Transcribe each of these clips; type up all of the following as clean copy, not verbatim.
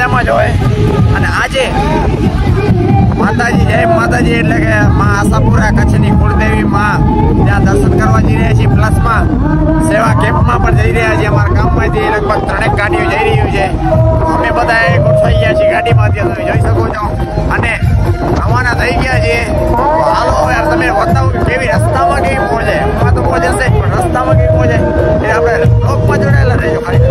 મજામાં જ હોય. અને આજે માતાજી જય માતાજી એટલે કે માં આશાપુરા કચ્છની કુળદેવી માં ત્યાં દર્શન કરવા જઈ રહ્યા છીએ. પ્લસમાં સેવા કેમ્પમાં પણ જઈ રહ્યા છીએ. અમારા ગામમાંથી લગભગ 3 ગાડીઓ જઈ રહ્યું છે. અમે બધા ગોઠવાઈ ગયા છીએ ગાડીમાં, ત્યાં તમે જોઈ શકો છો. અને રવાના થઈ ગયા છીએ. હાલો યાર, તમે બતાવો કેવી રસ્તામાં કેવી પહોંચે. એમાં તો પહોંચે જ, પણ રસ્તામાં કેવી પહોંચે એ આપણે બ્લોગમાં જોડાયેલા રહેજો ખાલી.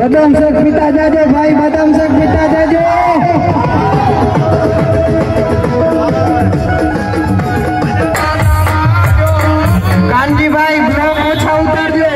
बदाम शेक पीता जाजो भाई, बदाम शेक पीता जाजो। कानजी भाई ब्लॉक ओछा उतार दे।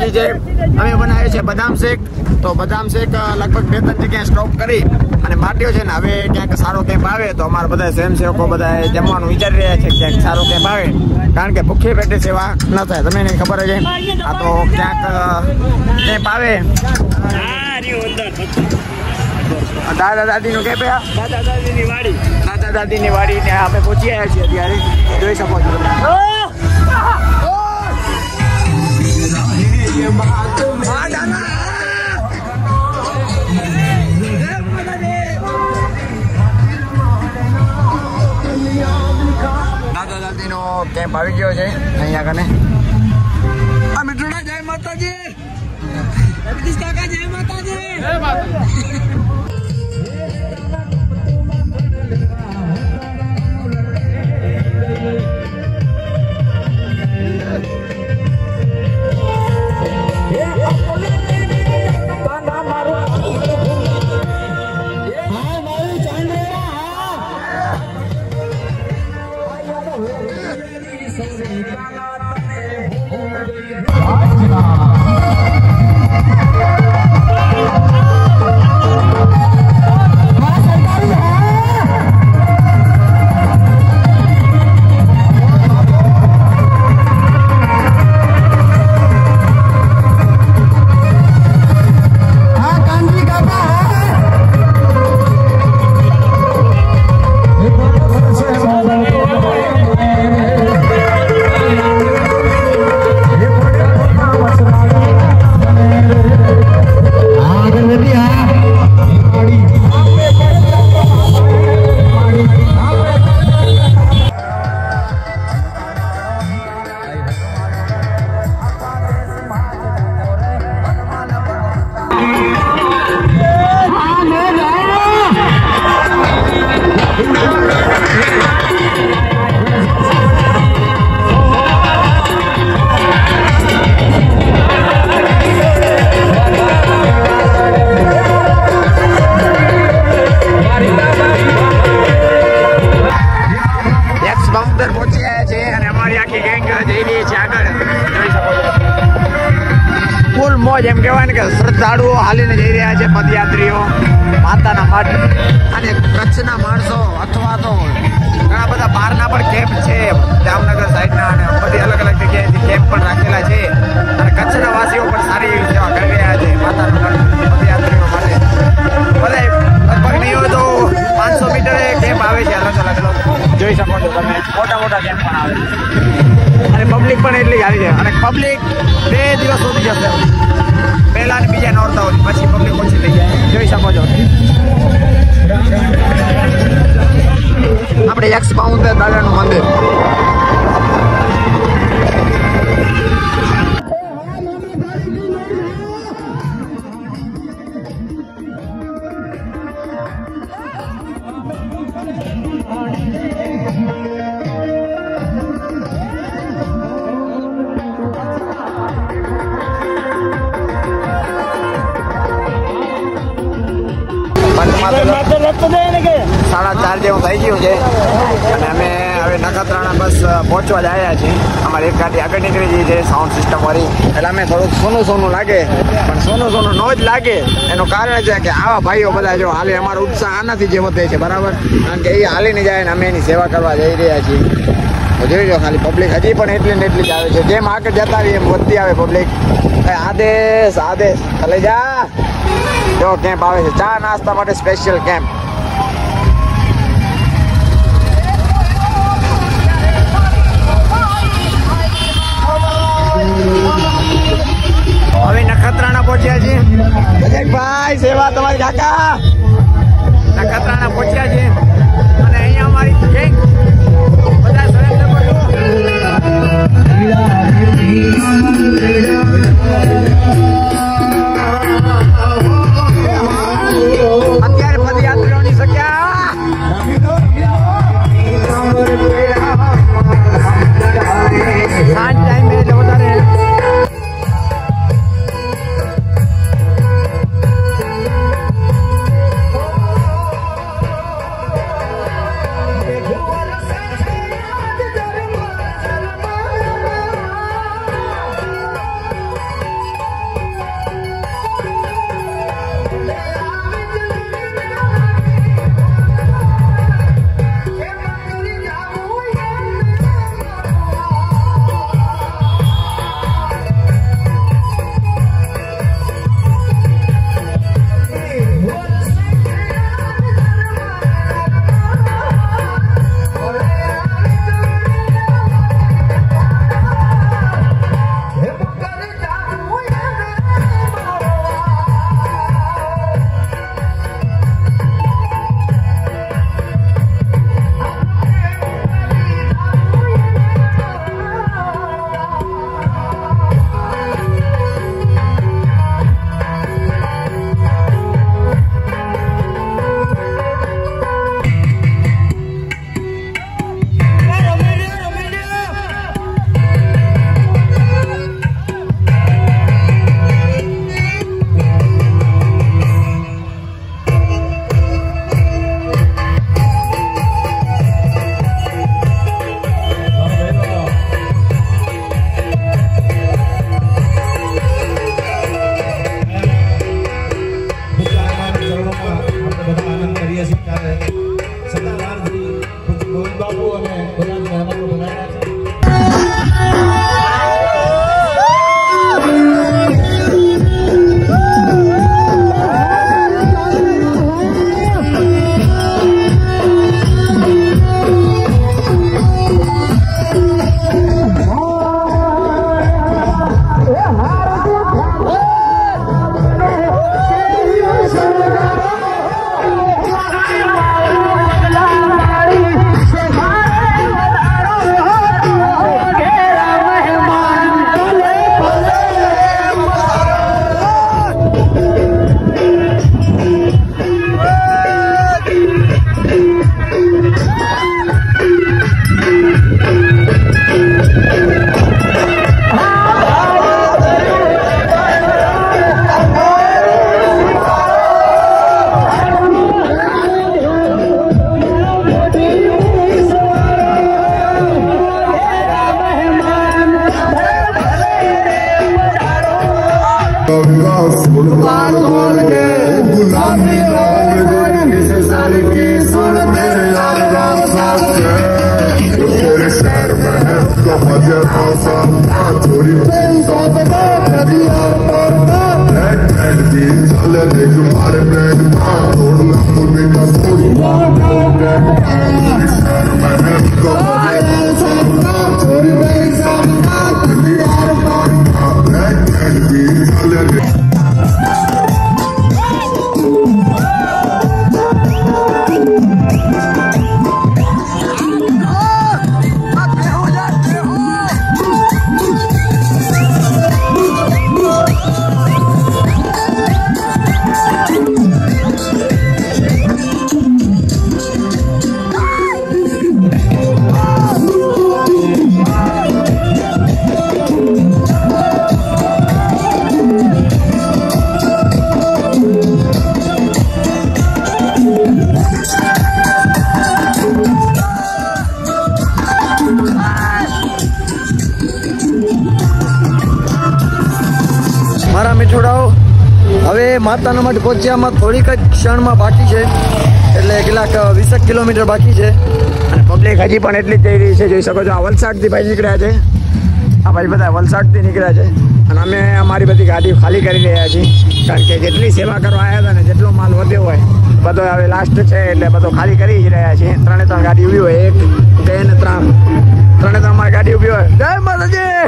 પહોંચી છે. અમે બનાવ્યો છે બદામ શેક. તો બદામ શેક લગભગ 2-3 જગ્યાએ સ્ટોપ કરી અને માટ્યો છે ને હવે ક્યાંક સારો કેમ્પ આવે તો અમારા બધા સ્વયંસેવકો બધા જમવાનું વિચારી રહ્યા છે ક્યાંક સારો કેમ્પ આવે, કારણ કે ભૂખી પેટે સેવા ન થાય. તમને નહીં ખબર છે આ તો ક્યાંક કેમ્પ આવે. દાદા દાદી નું કેમ્પ, દાદા દાદી ની વાડી ને આપણે પહોંચી આવ્યા છીએ અત્યારે. જોઈ શકો છો તમે. દાદા દાદી નો કેમ્પ આવી ગયો છે અહીંયા કને. મિત્રોડા જય માતાજી, જગદીશ કાકા જય માતાજી. જય માતાજી. એમ કહેવાય ને કે શ્રદ્ધાળુઓ હાલીને જઈ રહ્યા છે, પદયાત્રીઓ માતાના મઠ અને કચ્છના માણસો અથવા તો ઘણા બધા બહારના પણ કેમ્પ છે, જામનગર સાઈડના અને બધી અલગ અલગ જગ્યાએથી કેમ્પ પણ રાખેલા છે અને કચ્છના વાસીઓ પણ સારી એવી સેવા કરી રહ્યા છે માતાના મઠ પદયાત્રીઓ માટે. બધા લગભગ નહીં હોય તો 500 મીટરે કેમ્પ આવે છે અલગ અલગ. જોઈ શકો છો તમે, મોટા મોટા કેમ્પ પણ આવે છે અને પબ્લિક પણ એટલી સારી છે અને પબ્લિક 2 દિવસ સુધી જશે. પહેલા ને બીજા નોરતા હોય પછી પબ્લિક ઓછી થઈ જાય. જોઈ શકો છો આપણે 152 દાદાનું મંદિર. સાડા 4 જેવું થઈ ગયું છે અને અમે હવે નખત્રાણા બસ પહોંચવા જ આવ્યા છીએ. અમારી એક ગાડી આગળ નીકળી ગઈ છે સાઉન્ડ સિસ્ટમ વાળી, એટલે અમે થોડુંક સોનું સોનું લાગે પણ સોનું સોનું નો જ લાગે. એનું કારણ છે કે આવા ભાઈઓ બધા જો હાલે, અમારો ઉત્સાહ આનાથી જે વધે છે બરાબર, કારણ કે એ હાલીને જાય ને અમે એની સેવા કરવા જઈ રહ્યા છીએ. તો જોઈ લો ખાલી પબ્લિક હજી પણ એટલી ને એટલી જ આવે છે, જેમ આગળ જતા રહીએ એમ વધતી આવે પબ્લિક. આદેશ આદેશ ખાલી જા. જો કેમ્પ આવે છે, ચા નાસ્તા માટે સ્પેશિયલ કેમ્પ. હવે નખત્રાણા પહોંચ્યા છીએ. અજયભાઈ સેવા તમારી કાકા. નખત્રાણા પહોંચ્યા છીએ અને અહીંયા અમારી ગેંગ બધા સ્વયંસેવકો અત્યારે પદયાત્રીઓની સંખ્યા સાંજ ટાઈમે એટલે વધારે. सुल्तान बोल के गुलामी किसी साल की सुन मेरे यार राम साहब तेरे शहर में है उसका मजे थोड़ी चले देख मारे ब्रेड तोड़ना मुर्गी का थोड़ी शहर में है उसका મારા મિત્રોડાઓ હવે માતાના મઠ પહોંચ્યામાં થોડીક જ ક્ષણમાં બાકી છે, એટલે કેટલાક 20 કિલોમીટર બાકી છે અને પબ્લિક હજી પણ એટલી જ જઈ રહી છે. જોઈ શકો છો આ વલસાડથી ભાઈ નીકળ્યા છે, આ ભાઈ બધા વલસાડથી નીકળ્યા છે અને અમે અમારી બધી ગાડીઓ ખાલી કરી રહ્યા છીએ, કારણ કે જેટલી સેવા કરવા આવ્યા હતા ને જેટલો માલ વધ્યો હોય બધો હવે લાસ્ટ છે એટલે બધો ખાલી કરી જ રહ્યા છીએ. 3 ગાડી ઊભી હોય, 1 2 ને 3 અમારી ગાડી ઊભી હોય. જય માતાજી.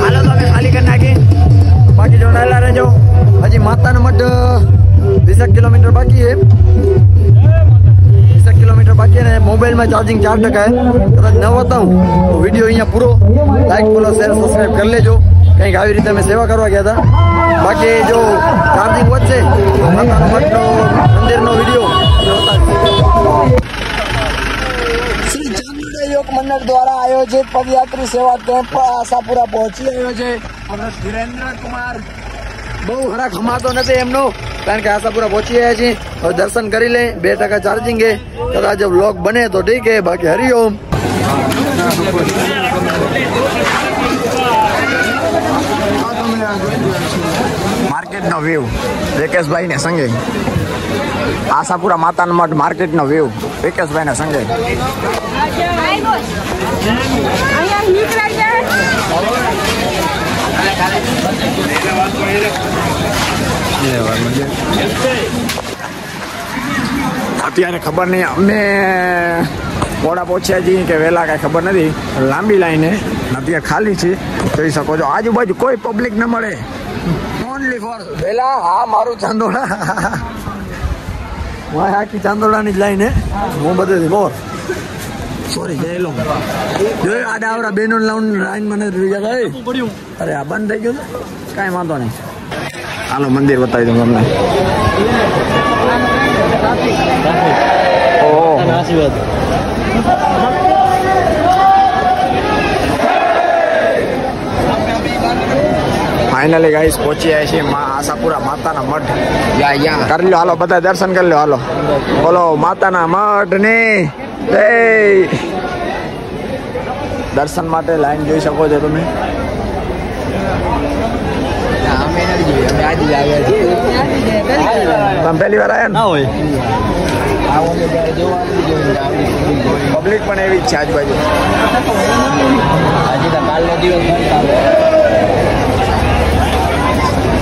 હાલો તો અમે ખાલી કરી નાખી, બાકી જોડાયેલા રહેજો. હજી માતાના મઠ 20 કિલોમીટર બાકી છે, 20 કિલોમીટર બાકી અને મોબાઈલમાં ચાર્જિંગ 4% કદાચ ન બતાવું તો વિડીયો અહીંયા પૂરો લાઈક ફોલો શેર સબસ્ક્રાઈબ કરી લેજો. કંઈક આવી રીતે અમે સેવા કરવા ગયા હતા. બાકી જો ચાર્જિંગ વધશે તો માતાના મઠનો મંદિરનો વિડીયો શ્રી ચાંદોડા યોગ મંડળ દ્વારા આયોજિત પદયાત્રી સેવા કેમ્પ આશાપુરા પહોંચી રહ્યો છે. ધીરેન્દ્ર કુમાર બહુ હરાક હમાતો નથી એમનો, કારણ કે આશાપુરા પહોંચી રહ્યા છીએ. હવે દર્શન કરી લે, 2% ચાર્જિંગ છે, કદાચ વ્લોગ બને તો ઠીક છે, બાકી હરિઓમ. માર્કેટનો વ્યૂ વિકેશભાઈ ને સંગે, આશાપુરા માતાના મઠ માર્કેટનો વ્યૂ વિકેશભાઈ ને સંગે. અત્યારે ખબર નહીં અમે મોડા પહોંચ્યા છીએ કે વહેલા કાંઈ ખબર નથી. લાંબી લાઈન અત્યારે ખાલી છે, જોઈ શકો છો. આજુબાજુ કોઈ પબ્લિક ન મળે, ઓનલી ફોર વહેલા. હા મારું ચાંદોડા, મારે આખી ચાંદોડાની જ લાઈન હે, હું બધેથી મોર સોરી જય લો. જોયું આડા આવડા બેનો લાઈનમાં નથી રહી જતા. અરે આ બંધ થઈ ગયું ને, કાંઈ વાંધો નહીં. હાલો મંદિર બતાવી દઉં તમને. આશીર્વાદ ફાઇનલી ગાઈસ પહોંચી આવ્યા છીએ આશાપુરા માતાના મઠ. કરી લો, હાલો બધા દર્શન કરી લો. હાલો બોલો માતાના મઠ ને જય. દર્શન માટે લાઈન જોઈ શકો છો તમે. તમે પહેલી વાર આવ્યા ના હોય, પબ્લિક પણ એવી જ છે આજુબાજુ.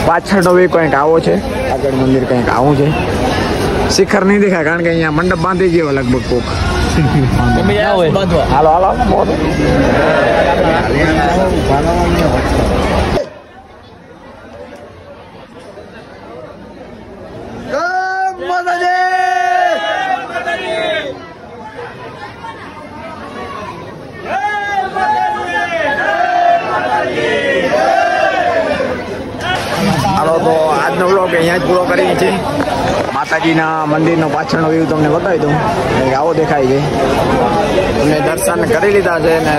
પાછળનો વે કંઈક આવો છે, આગળ મંદિર કંઈક આવું છે. શિખર નહીં દેખાય કારણ કે અહીંયા મંડપ બાંધી ગયો લગભગ કોક. હાલો હાલો હાલો તો આજનો વ્લોગ અહીંયા જ પૂરો કરીએ છીએ. માતાજીના મંદિરનો પાછળનો વ્યૂ તમને બતાવી દઉં. આવો દેખાય છે. અમે દર્શન કરી લીધા છે ને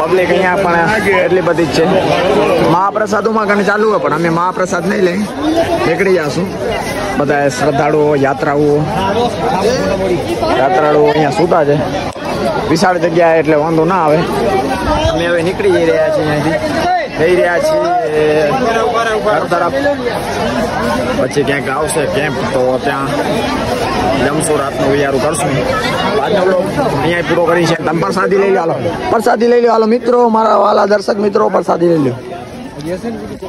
પબ્લિક અહીંયા પણ એટલી બધી જ છે. મહાપ્રસાદોમાં ઘણી ચાલુ હોય પણ અમે મહાપ્રસાદ નહીં લઈ નીકળી જશું. બધા શ્રદ્ધાળુઓ યાત્રાળુઓ અહીંયા સૂતા છે. વિશાળ જગ્યા એટલે વાંધો ના આવે. અમે હવે નીકળી જઈ રહ્યા છીએ અહીંયાથી. જઈ રહ્યા છીએ ઘર તરફ. પછી ક્યાંક આવશે કેમ્પ તો ત્યાં જમશું, રાતનું વિચારું કરશું. આજનો બ્લોગ અહીંયા પૂરો કરી છે. તમે પ્રસાદી લઈ લો. હાલો પ્રસાદી લઈ લો. હાલો મિત્રો, મારા વાલા દર્શક મિત્રો, પ્રસાદી લઈ લો.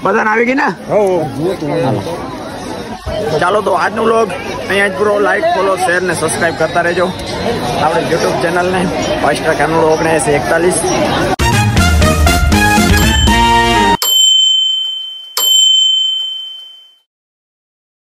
બધાને આવી ગઈ ને? ચાલો તો આજનો બ્લોગ અહીંયા જ પૂરો. લાઈક, ફોલો, શેર ને સબસ્ક્રાઈબ કરતા રહેજો આપણે યુટ્યુબ ચેનલને. 5 કાનૂડો 1941.